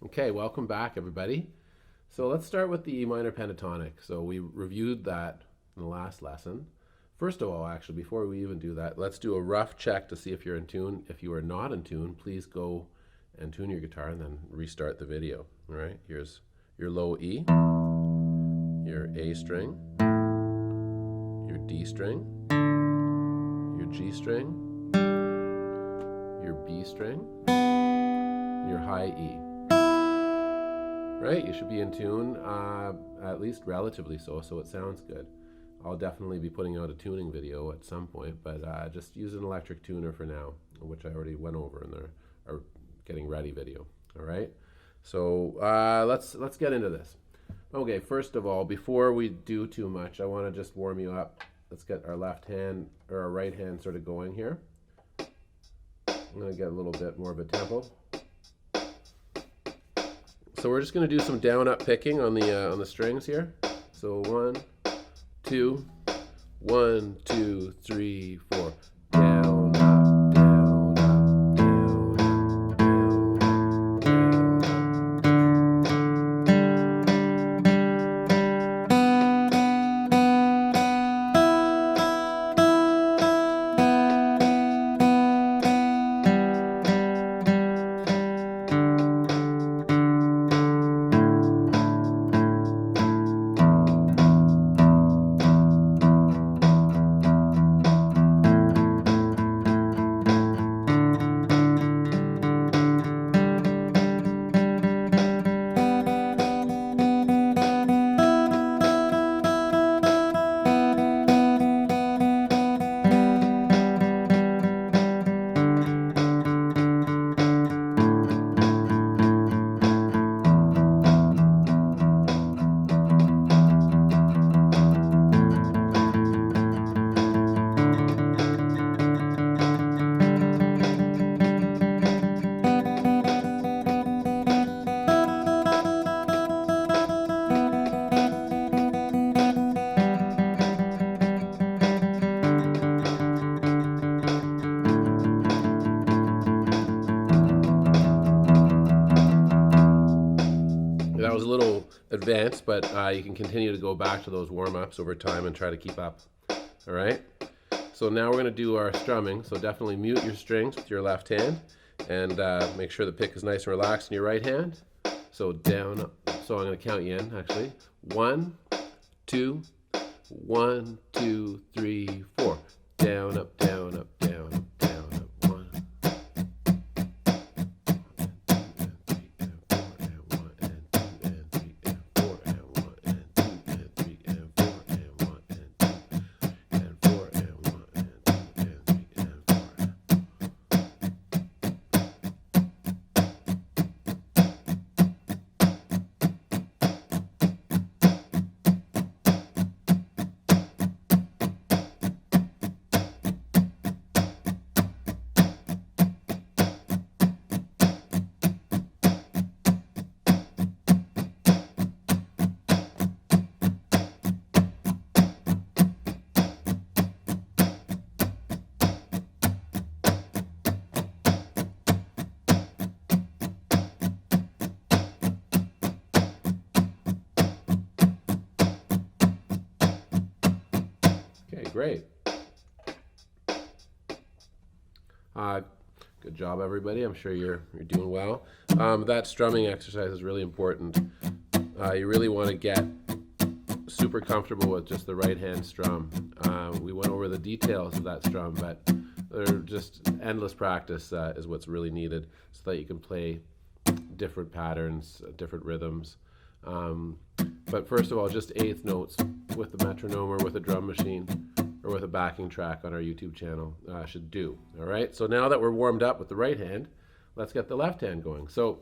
Okay, welcome back, everybody. So let's start with the E minor pentatonic. So we reviewed that in the last lesson. First of all, actually, before we even do that, let's do a rough check to see if you're in tune. If you are not in tune, please go and tune your guitar and then restart the video. All right, here's your low E, your A string, your D string, your G string, your B string, your high E. Right, you should be in tune, at least relatively so it sounds good. I'll definitely be putting out a tuning video at some point, but just use an electric tuner for now, which I already went over in our getting ready video. All right, so let's get into this. Okay, first of all, before we do too much, I want to just warm you up. Let's get our left hand or our right hand sort of going here. I'm going to get a little bit more of a tempo. So we're just going to do some down-up picking on the strings here. So 1, 2, 1, 2, 3, 4. Down, up, down, up, down, up, That was a little advanced, but you can continue to go back to those warm-ups over time and try to keep up. All right? So now we're going to do our strumming. So definitely mute your strings with your left hand and make sure the pick is nice and relaxed in your right hand. So down, up. So I'm going to count you in, actually. 1, 2, 1, 2, 3, 4. Down, up, down, up, down, up, down, up. 1. Okay, great. Good job, everybody. I'm sure you're doing well. That strumming exercise is really important. You really want to get super comfortable with just the right hand strum. We went over the details of that strum, but they're just endless practice is what's really needed so that you can play different patterns, different rhythms. But first of all, just eighth notes with the metronome or with a drum machine or with a backing track on our YouTube channel should do. All right, so now that we're warmed up with the right hand, let's get the left hand going. So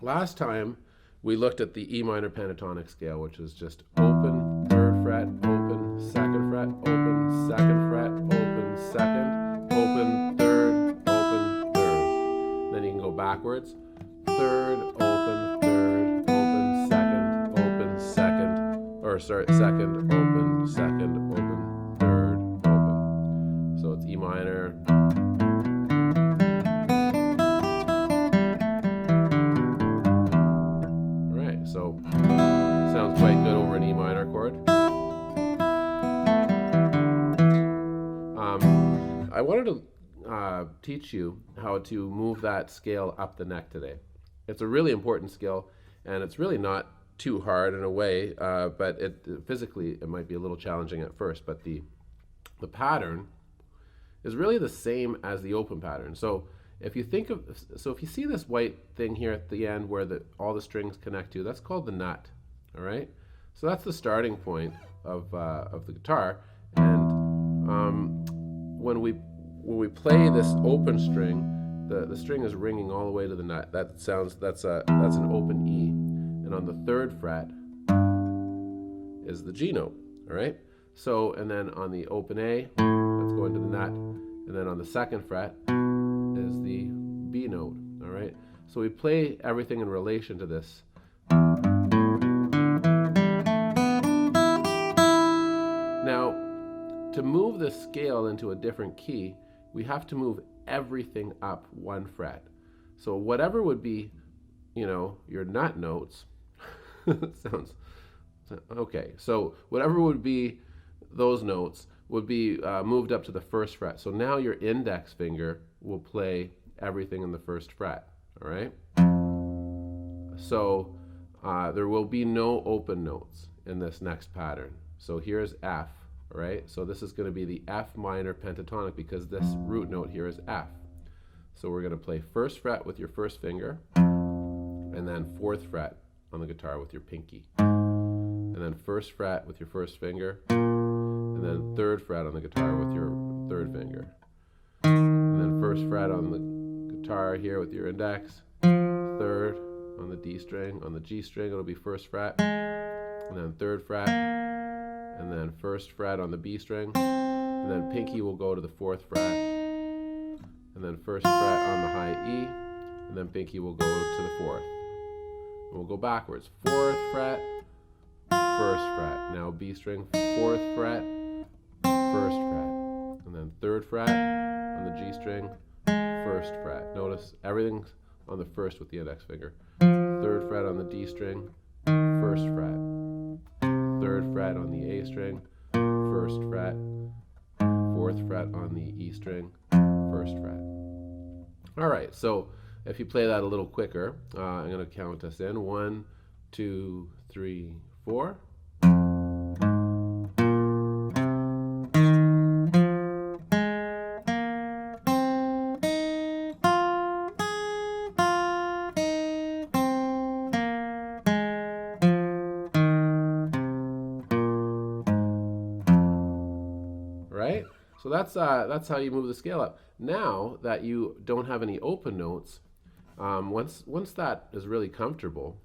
last time we looked at the E minor pentatonic scale, which is just open, 3rd fret, open, 2nd fret, open, 2nd fret, open, 2nd, open, 3rd, open, 3rd. Then you can go backwards, 3rd, open, 3rd, open, 2nd, open, 2nd, or sorry, 2nd, open, 2nd, open, 3rd, open. So it's E minor, So sounds quite good over an E minor chord. I wanted to teach you how to move that scale up the neck today. It's a really important skill, and it's really not too hard in a way, but physically it might be a little challenging at first, but the pattern is really the same as the open pattern. So if you see this white thing here at the end where all the strings connect to, that's called the nut, all right? So that's the starting point of the guitar, and when we play this open string, the string is ringing all the way to the nut. That's an open E, and on the 3rd fret is the G note, all right? So, and then on the open A, that's going to the nut, and then on the 2nd fret is the B note, all right? So we play everything in relation to this. Now, to move the scale into a different key, we have to move everything up 1 fret. So whatever would be, your nut notes, sounds, okay, so whatever would be those notes would be moved up to the 1st fret. So now your index finger will play everything in the 1st fret, all right? So there will be no open notes in this next pattern. So here's F, all right? So this is going to be the F minor pentatonic because this root note here is F. So we're going to play 1st fret with your 1st finger, and then 4th fret on the guitar with your pinky, and then 1st fret with your 1st finger, and then 3rd fret on the guitar with your 3rd finger, and then 1st fret on the guitar here with your index, 3rd on the D string, on the G string it'll be 1st fret, and then 3rd fret, and then 1st fret on the B string, and then pinky will go to the 4th fret, and then 1st fret on the high E, and then pinky will go to the 4th. And we'll go backwards. 4th fret, 1st fret. Now B string, 4th fret, 1st fret, and then 3rd fret on the G string, 1st fret. Notice everything's on the 1st with the index finger. 3rd fret on the D string, 1st fret. 3rd fret on the A string, 1st fret. 4th fret on the E string, 1st fret. All right, so if you play that a little quicker, I'm going to count us in. 1, 2, 3, 4. Right? So that's how you move the scale up. Now that you don't have any open notes, once that is really comfortable,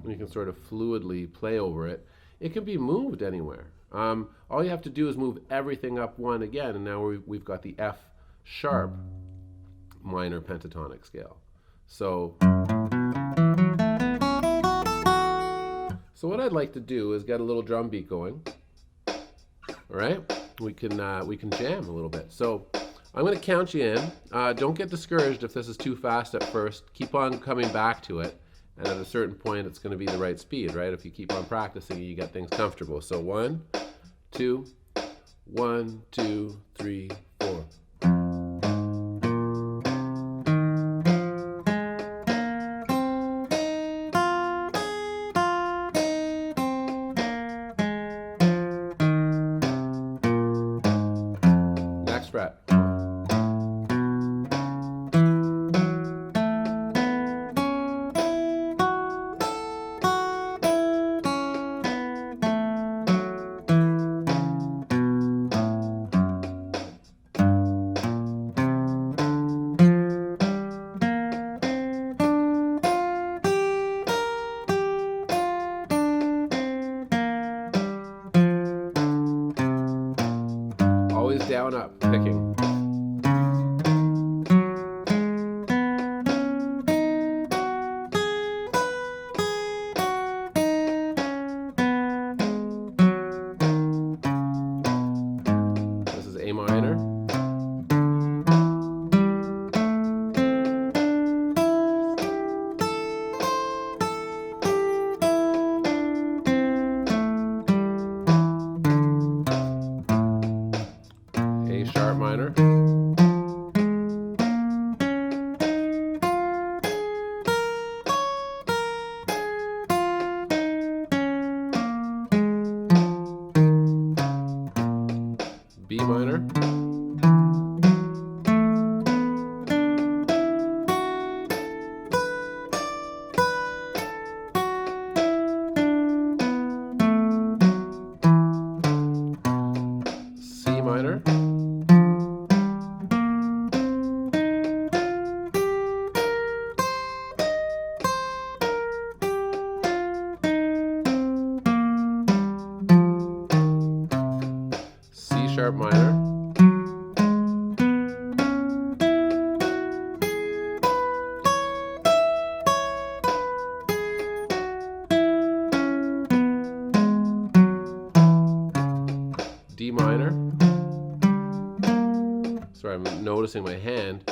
you can sort of fluidly play over it. It can be moved anywhere. All you have to do is move everything up 1 again, and now we've got the F sharp minor pentatonic scale. So what I'd like to do is get a little drum beat going. All right, we can jam a little bit. So I'm going to count you in. Don't get discouraged if this is too fast at first. Keep on coming back to it, and at a certain point, it's going to be the right speed, right? If you keep on practicing, you get things comfortable. So 1, 2, 1, 2, 3, 4. Fret. noticing my hand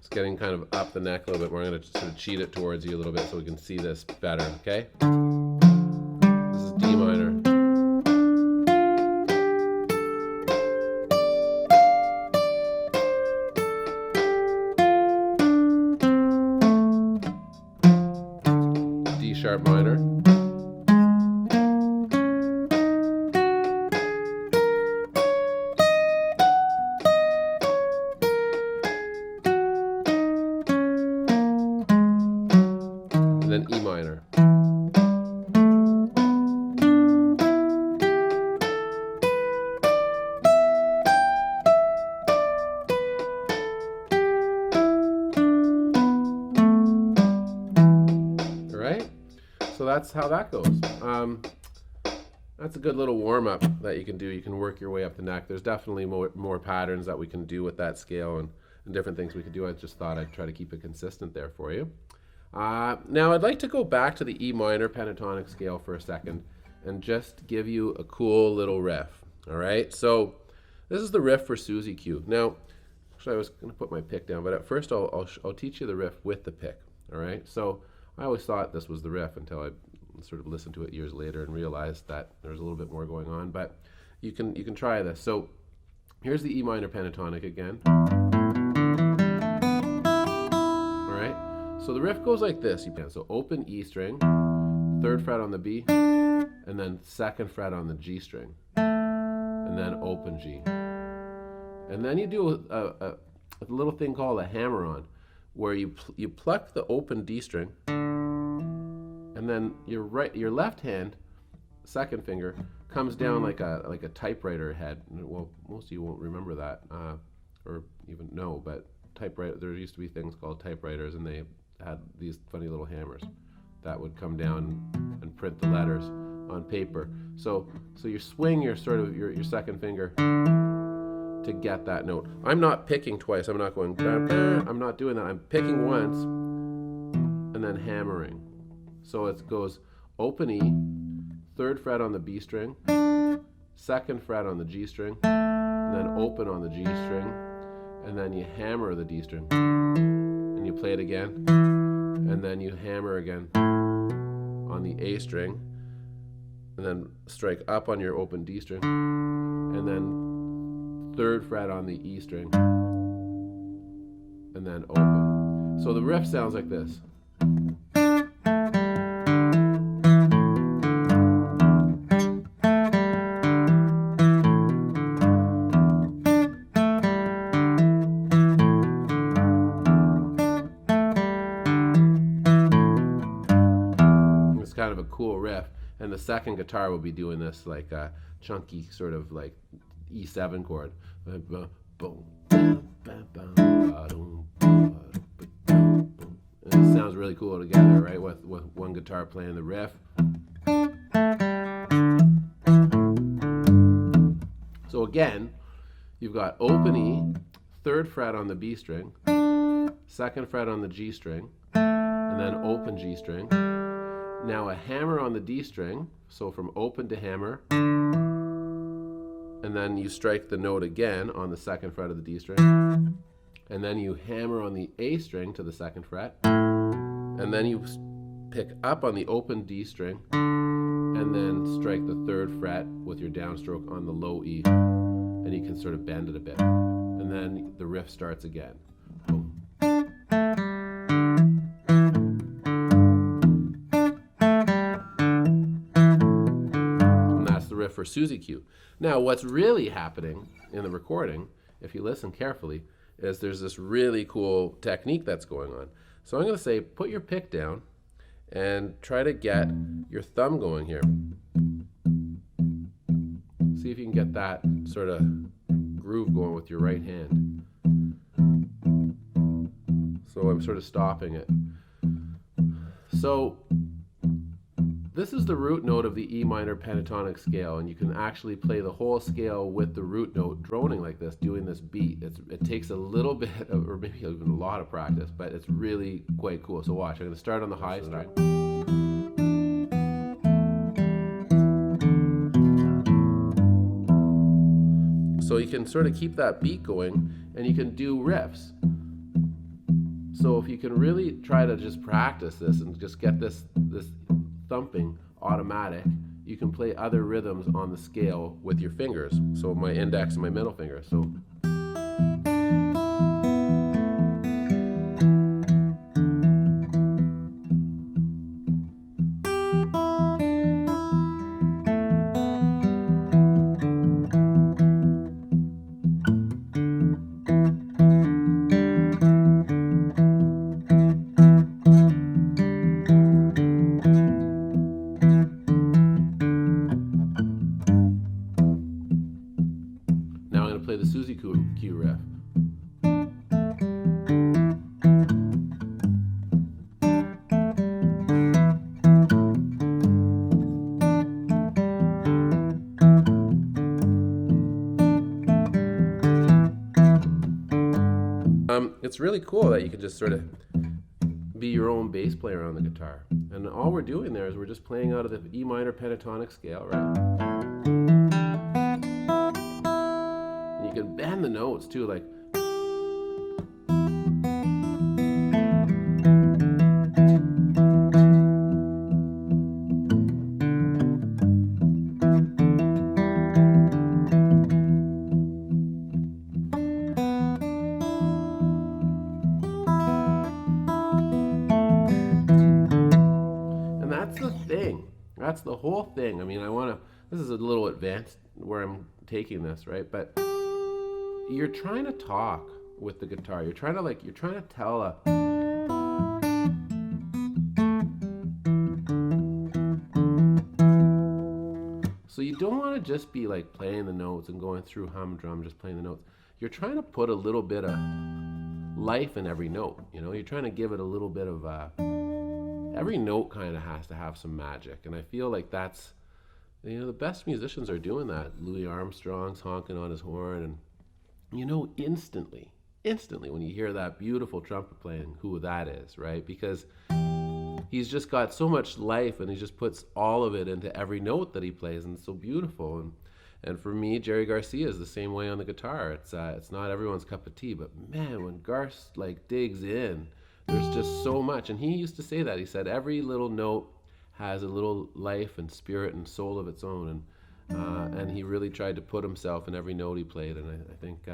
is getting kind of up the neck a little bit more. I'm going to sort of cheat it towards you a little bit so we can see this better, okay? This is D minor. D sharp minor. And then E minor. All right, so that's how that goes. That's a good little warm-up that you can do. You can work your way up the neck. There's definitely more patterns that we can do with that scale and different things we could do. I just thought I'd try to keep it consistent there for you. Now I'd like to go back to the E minor pentatonic scale for a second and just give you a cool little riff. All right, so this is the riff for Suzie Q. Now, actually I was going to put my pick down, but at first I'll teach you the riff with the pick. All right, so I always thought this was the riff until I sort of listened to it years later and realized that there's a little bit more going on, but you can try this. So here's the E minor pentatonic again. All right, so the riff goes like this. So open E string, 3rd fret on the B, and then 2nd fret on the G string, and then open G. And then you do a little thing called a hammer-on, where you pluck the open D string, and then your left hand, 2nd finger, comes down like a typewriter head. Well, most of you won't remember that, or even know, but there used to be things called typewriters, and they had these funny little hammers that would come down and print the letters on paper. So you swing your 2nd finger to get that note. I'm not picking twice. I'm not going, bah, bah. I'm not doing that. I'm picking once and then hammering. So it goes open E, 3rd fret on the B string, 2nd fret on the G string, and then open on the G string, and then you hammer the D string, and you play it again, and then you hammer again on the A string, and then strike up on your open D string, and then 3rd fret on the E string, and then open. So the riff sounds like this. Kind of a cool riff, and the second guitar will be doing this like a chunky sort of like E7 chord. And it sounds really cool together, right? With one guitar playing the riff. So again, you've got open E, 3rd fret on the B string, 2nd fret on the G string, and then open G string. Now a hammer on the D string, so from open to hammer, and then you strike the note again on the 2nd fret of the D string, and then you hammer on the A string to the 2nd fret, and then you pick up on the open D string, and then strike the 3rd fret with your downstroke on the low E, and you can sort of bend it a bit, and then the riff starts again. Boom. For Suzie Q. Now, what's really happening in the recording, if you listen carefully, is there's this really cool technique that's going on. So I'm going to say, put your pick down and try to get your thumb going here. See if you can get that sort of groove going with your right hand. So I'm sort of stopping it. So this is the root note of the E minor pentatonic scale, and you can actually play the whole scale with the root note droning like this, doing this beat. It takes a little bit, or maybe even a lot of practice, but it's really quite cool. So watch, I'm going to start on the high string. So So you can sort of keep that beat going, and you can do riffs. So if you can really try to just practice this and just get this thumping automatic, you can play other rhythms on the scale with your fingers. So my index and my middle finger. So now I'm going to play the Suzie Q riff. It's really cool that you can just sort of be your own bass player on the guitar. And all we're doing there is we're just playing out of the E minor pentatonic scale, right? And you can bend the notes too, like. That's the thing. That's the whole thing. I mean, this is a little advanced where I'm taking this, right? But you're trying to talk with the guitar. You're trying to tell a. So you don't want to just be like playing the notes and going through humdrum, just playing the notes. You're trying to put a little bit of life in every note. You know, you're trying to give it a little bit of every note kind of has to have some magic, and I feel like that's, you know, the best musicians are doing that. Louis Armstrong's honking on his horn, and you know instantly when you hear that beautiful trumpet playing who that is, right? Because he's just got so much life, and he just puts all of it into every note that he plays, and it's so beautiful. And for me, Jerry Garcia is the same way on the guitar. It's not everyone's cup of tea, but man, when Garth like digs in, there's just so much. And he used to say that. He said every little note has a little life and spirit and soul of its own. And he really tried to put himself in every note he played. And I think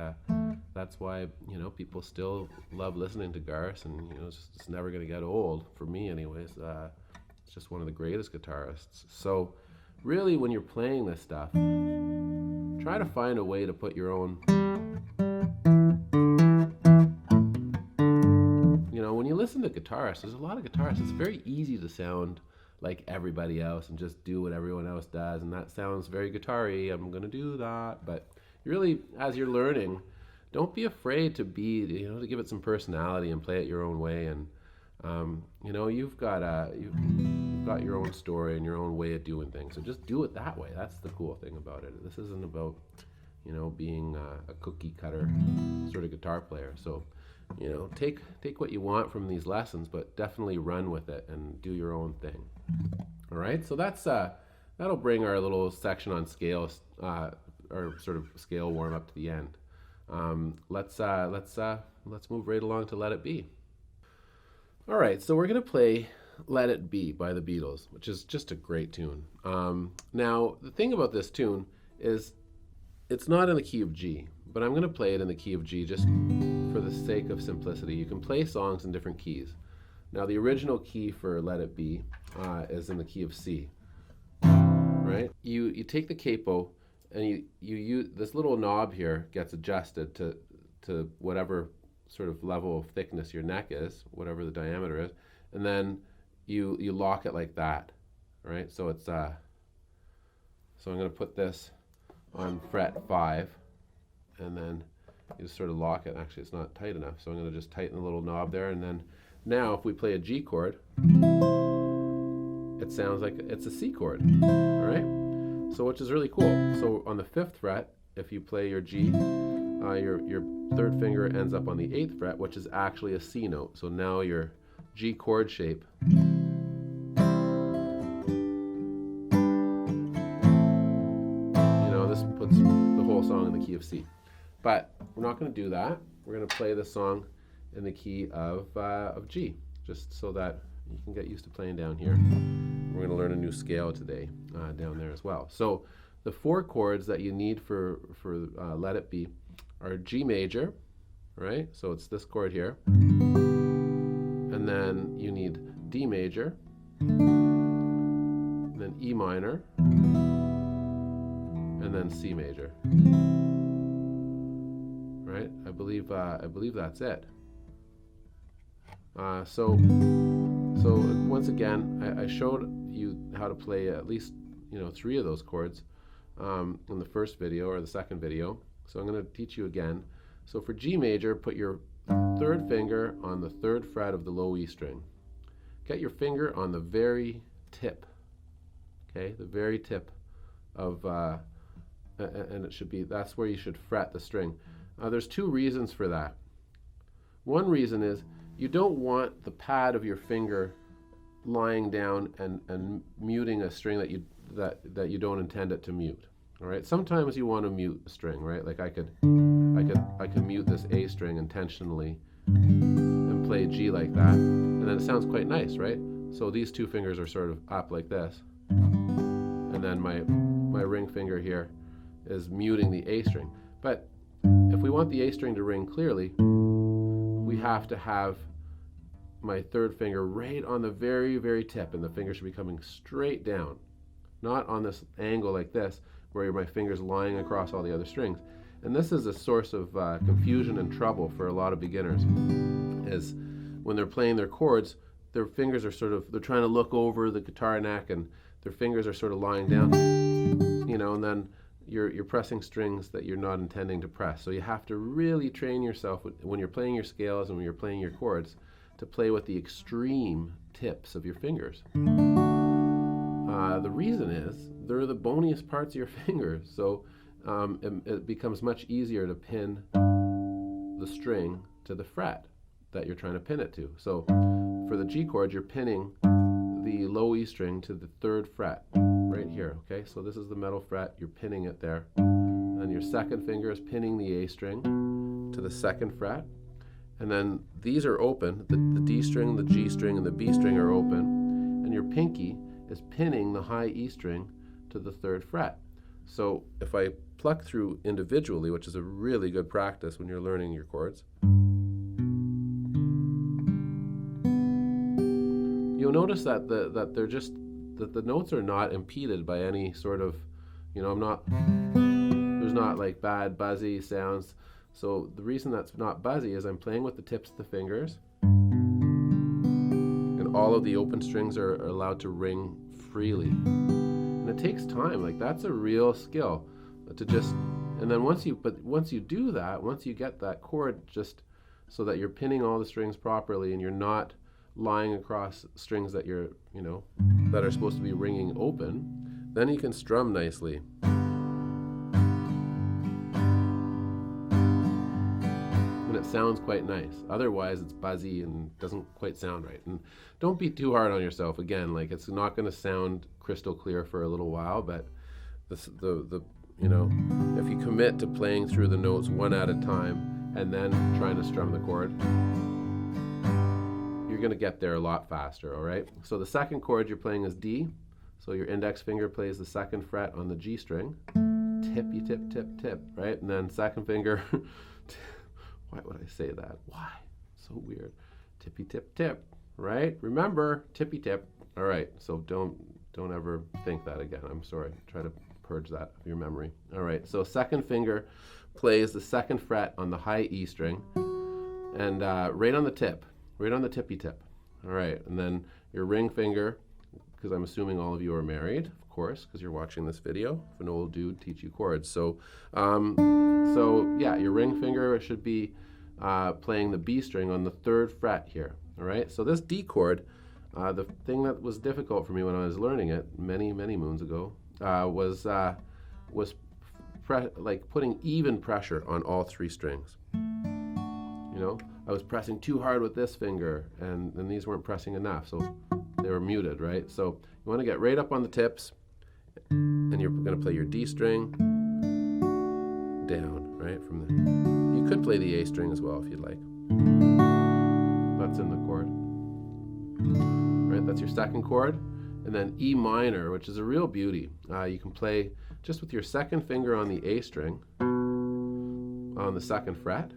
that's why, you know, people still love listening to Garth. And, you know, it's never going to get old, for me anyways. It's just one of the greatest guitarists. So really, when you're playing this stuff, try to find a way to put your own. When you listen to guitarists, there's a lot of guitarists, it's very easy to sound like everybody else and just do what everyone else does, and that sounds very guitar-y. I'm going to do that. But really, as you're learning, don't be afraid to to give it some personality and play it your own way. And you've got your own story and your own way of doing things, so just do it that way. That's the cool thing about it. This isn't about being a cookie cutter sort of guitar player. So take what you want from these lessons, but definitely run with it and do your own thing. All right, so that'll bring our little section on scales, or sort of scale warm up to the end. Let's move right along to Let It Be. All right, so we're gonna play Let It Be by the Beatles, which is just a great tune. Now the thing about this tune is it's not in the key of G, but I'm going to play it in the key of G just for the sake of simplicity. You can play songs in different keys. Now the original key for Let It Be is in the key of C, right? You take the capo and you use this little knob here, gets adjusted to whatever sort of level of thickness your neck is, whatever the diameter is, and then you lock it like that, right? So it's so I'm going to put this on fret 5, and then you just sort of lock it. Actually, it's not tight enough, so I'm going to just tighten the little knob there, and then now if we play a G chord, it sounds like it's a C chord, all right? So which is really cool. So on the 5th fret, if you play your G, your third finger ends up on the 8th fret, which is actually a C note. So now your G chord shape this puts the whole song in the key key of C. But we're not going to do that. We're going to play the song in the key of G, just so that you can get used to playing down here. We're going to learn a new scale today down there as well. So the 4 chords that you need for Let It Be are G major, right? So it's this chord here. And then you need D major, then E minor, and then C major. Right? I believe that's it. So once again, I showed you how to play at least 3 of those chords in the first video or the second video. So I'm going to teach you again. So for G major, put your 3rd finger on the 3rd fret of the low E string. Get your finger on the very tip. Okay, the very tip of, and it should be, that's where you should fret the string. There's 2 reasons for that. One reason is you don't want the pad of your finger lying down and muting a string that you don't intend it to mute. All right. Sometimes you want to mute a string, right? Like I could mute this A string intentionally and play G like that, and then it sounds quite nice, right? So these 2 fingers are sort of up like this, and then my ring finger here is muting the A string. But if we want the A string to ring clearly, we have to have my 3rd finger right on the very, very tip, and the finger should be coming straight down, not on this angle like this, where my finger's lying across all the other strings. And this is a source of confusion and trouble for a lot of beginners, is when they're playing their chords, their fingers are they're trying to look over the guitar neck, and their fingers are sort of lying down, and then you're pressing strings that you're not intending to press. So you have to really train yourself when you're playing your scales and when you're playing your chords to play with the extreme tips of your fingers. The reason is they're the boniest parts of your fingers, so it becomes much easier to pin the string to the fret that you're trying to pin it to. So for the G chord, you're pinning the low E string to the 3rd fret right here. Okay, so this is the middle fret, you're pinning it there, and your 2nd finger is pinning the A string to the 2nd fret, and then these are open, the D string, the G string, and the B string are open, and your pinky is pinning the high E string to the 3rd fret. So if I pluck through individually, which is a really good practice when you're learning your chords, you'll notice that the notes are not impeded by any sort of, there's not like bad buzzy sounds. So the reason that's not buzzy is I'm playing with the tips of the fingers, and all of the open strings are allowed to ring freely. And it takes time. Like, that's a real skill to just, and then once you do that, once you get that chord just so that you're pinning all the strings properly and you're not lying across strings that that are supposed to be ringing open, then you can strum nicely. And it sounds quite nice. Otherwise, it's buzzy and doesn't quite sound right. And don't be too hard on yourself. Again, like, it's not going to sound crystal clear for a little while, but if you commit to playing through the notes one at a time and then trying to strum the chord, you're going to get there a lot faster. All right. So the 2nd chord you're playing is D. So your index finger plays the 2nd fret on the G string. Tippy tip tip tip. Right. And then 2nd finger. Why would I say that? Why? So weird. Tippy tip tip. Right. Remember, tippy tip. All right. So don't ever think that again. I'm sorry. Try to purge that of your memory. All right. So 2nd finger plays the 2nd fret on the high E string, and right on the tip. Right on the tippy tip. All right, and then your ring finger, because I'm assuming all of you are married, of course, because you're watching this video of an old dude teach you chords. So yeah, your ring finger should be playing the B string on the 3rd fret here. All right, so this D chord, the thing that was difficult for me when I was learning it many moons ago was like putting even pressure on all 3 strings. I was pressing too hard with this finger, and these weren't pressing enough, so they were muted, right? So you want to get right up on the tips, and you're going to play your D string, down, can play the A string as well if you'd like. That's in the chord. Right, that's your second chord. And then E minor, which is a real beauty. You can play just with your second finger on the A string on the second fret,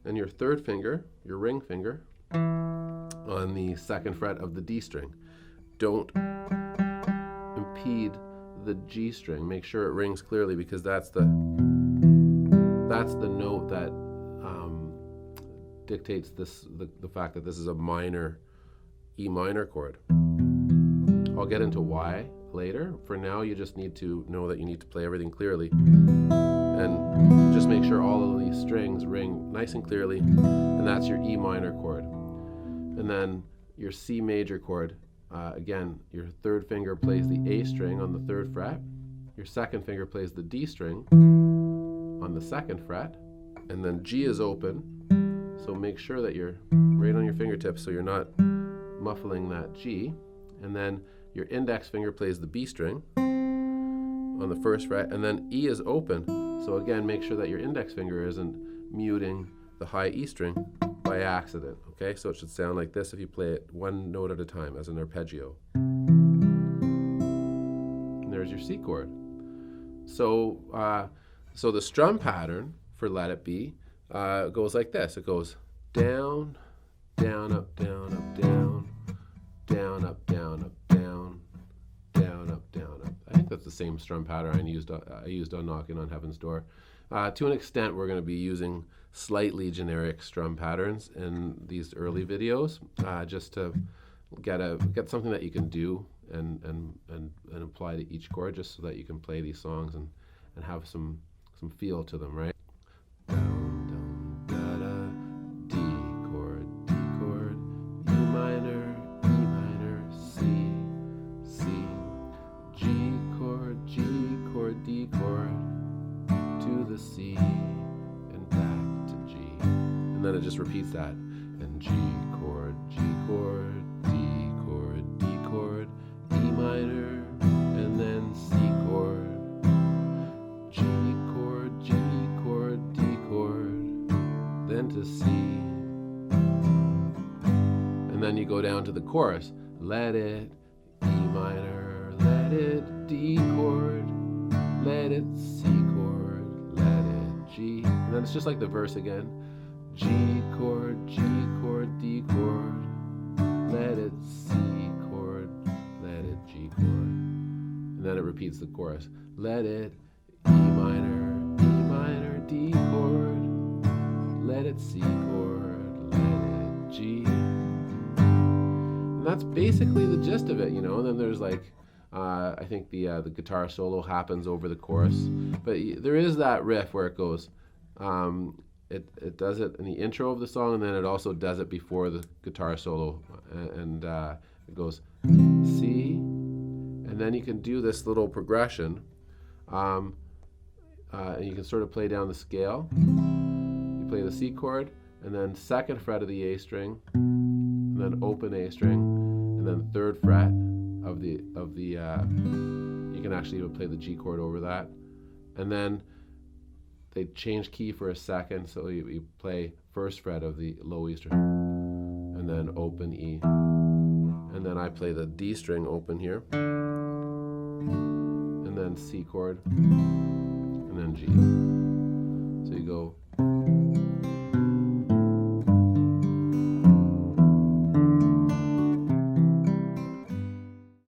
and your third finger, your ring finger, on the second fret of the D string. Don't impede the G string. Make sure it rings clearly, because that's the note that dictates the fact that this is a minor E minor chord. I'll get into why later. For now, you just need to know that you need to play everything clearly, and just make sure all of these strings ring nice and clearly, and that's your E minor chord. And then your C major chord, again, your third finger plays the A string on the third fret, your second finger plays the D string on the second fret, and then G is open, so make sure that you're right on your fingertips so you're not muffling that G. And then your index finger plays the B string on the first fret, and then E is open, so again, make sure that your index finger isn't muting the high E string by accident, okay? So it should sound like this if you play it one note at a time as an arpeggio. And there's your C chord. So, so the strum pattern for Let It Be goes like this. It goes down, down, up, down, up, down, down, up, down, up, down, down, up, down, up. I think that's the same strum pattern I used on Knocking on Heaven's Door. To an extent, we're going to be using slightly generic strum patterns in these early videos, just to get something that you can do and apply to each chord, just so that you can play these songs and have some feel to them, right? Down, down, da, da, D chord, E minor, C, G chord, D chord, to the C, and back to G. And then it just repeats that. And G chord, D chord, E minor, and then C chord, G chord, D chord, then to C. And then you go down to the chorus. Let it, E minor, let it, D chord, let it, C chord, let it, G. And then it's just like the verse again. G chord, D chord, let it, C chord, let it, G chord. And then it repeats the chorus. Let it, E minor, D chord, let it, C chord, let it, G. And that's basically the gist of it, you know. And then there's like, I think the guitar solo happens over the chorus, but there is that riff where it goes, it does it in the intro of the song, and then it also does it before the guitar solo, and it goes C, and then you can do this little progression, and you can sort of play down the scale. You play the C chord, and then second fret of the A string, and then open A string, and then third fret of the you can actually even play the G chord over that, and then they change key for a second, so you play first fret of the low E string, and then open E, and then I play the D string open here, and then C chord, and then G.